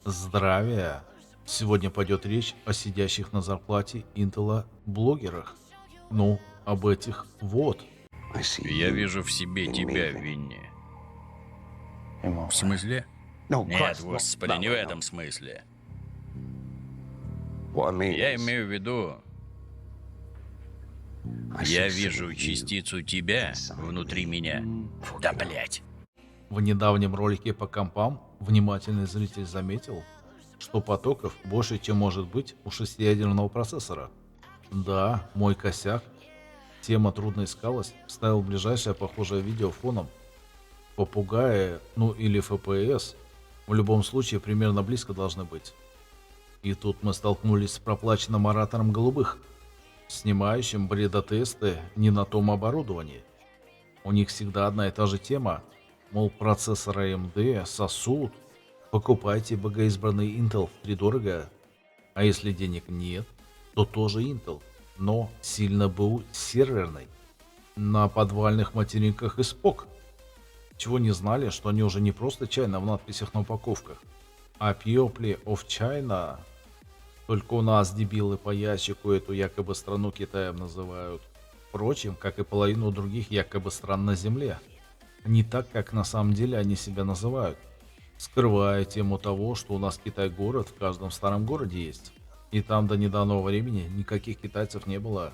Здравия! Сегодня пойдет речь о сидящих на зарплате Интела блогерах. Ну, об этих вот. Я вижу в себе тебя, Винни. В смысле? Нет, господи, не в этом смысле. Я имею в виду, я вижу частицу тебя внутри меня. Да блять. В недавнем ролике по компам внимательный зритель заметил, что потоков больше, чем может быть у шестиядерного процессора. Да, мой косяк. Тема трудно искалась, вставил ближайшее похожее видео фоном. Попугаи, ну или FPS, в любом случае примерно близко должны быть. И тут мы столкнулись с проплаченным оратором голубых, снимающим бредотесты не на том оборудовании. У них всегда одна и та же тема, мол, процессор AMD сосут, покупайте богоизбранный Intel втридорого, а если денег нет, то тоже Intel, но сильно был серверный, на подвальных материнках и спок. Чего не знали, что они уже не просто China в надписях на упаковках, а People of China. Только у нас дебилы по ящику эту якобы страну Китаем называют. Впрочем, как и половину других якобы стран на Земле. Не так, как на самом деле они себя называют. Скрывая тему того, что у нас Китай-город в каждом старом городе есть. И там до недавнего времени никаких китайцев не было.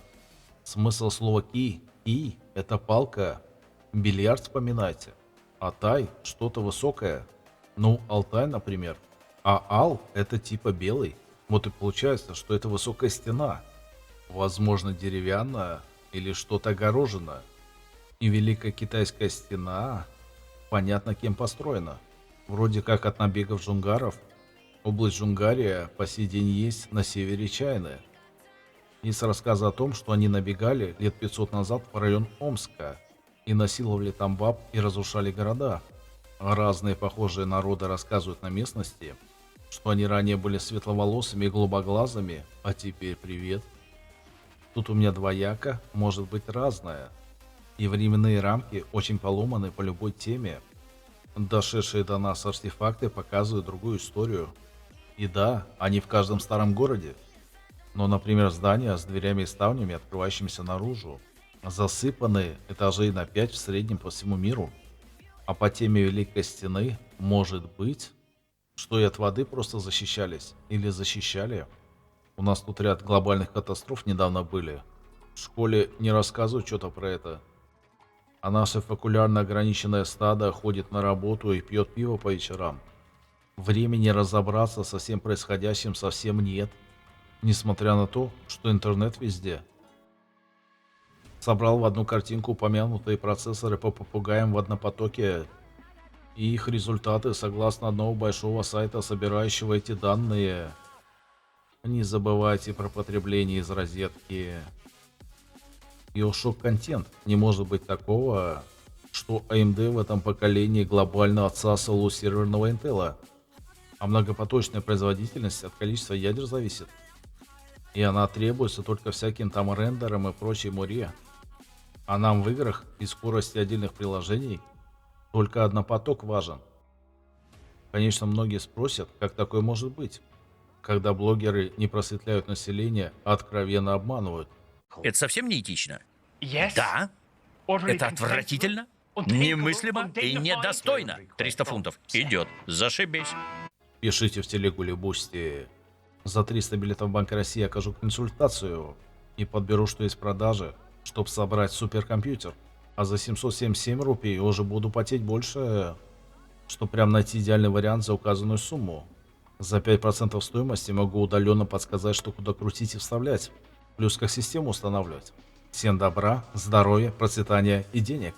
Смысл слова «ки» – «ки» – это палка. Бильярд вспоминайте. А тай – что-то высокое. Ну, Алтай, например. А ал – это типа белый. Вот и получается, что это высокая стена. Возможно, деревянная или что-то огороженное. И Великая Китайская стена, понятно кем построена. Вроде как от набегов джунгаров. Область Джунгария по сей день есть на севере Чайны. Есть рассказы о том, что они набегали лет 500 назад в район Омска и насиловали там баб и разрушали города. Разные похожие народы рассказывают на местности, что они ранее были светловолосыми и голубоглазыми, а теперь привет. Тут у меня двояко, может быть разное. И временные рамки очень поломаны по любой теме. Дошедшие до нас артефакты показывают другую историю. И да, они в каждом старом городе. Но, например, здания с дверями и ставнями, открывающимися наружу, засыпаны этажей на 5 в среднем по всему миру. А по теме Великой Стены, может быть, что и от воды просто защищались или защищали. У нас тут ряд глобальных катастроф недавно были. В школе не рассказывают что-то про это. А наше фокулярно ограниченное стадо ходит на работу и пьет пиво по вечерам. Времени разобраться со всем происходящим совсем нет. Несмотря на то, что интернет везде. Собрал в одну картинку упомянутые процессоры по попугаям в однопотоке и их результаты согласно одного большого сайта, собирающего эти данные. Не забывайте про потребление из розетки. Биошок-контент. Не может быть такого, что AMD в этом поколении глобально отсасывал у серверного Intel. А многопоточная производительность от количества ядер зависит. И она требуется только всяким там рендером и прочей муре. А нам в играх и скорости отдельных приложений только однопоток важен. Конечно, многие спросят, как такое может быть, когда блогеры не просветляют население, а откровенно обманывают. Это совсем не этично. Да, это отвратительно, немыслимо и недостойно. 300 фунтов. Идет. Зашибись. Пишите в телегу Либусти. За 300 билетов в Банк России окажу консультацию и подберу, что есть в продаже, чтобы собрать суперкомпьютер. А за 777 рупий уже буду потеть больше, чтобы прям найти идеальный вариант за указанную сумму. За 5% стоимости могу удаленно подсказать, что куда крутить и вставлять. Плюс как систему устанавливать. Всем добра, здоровья, процветания и денег.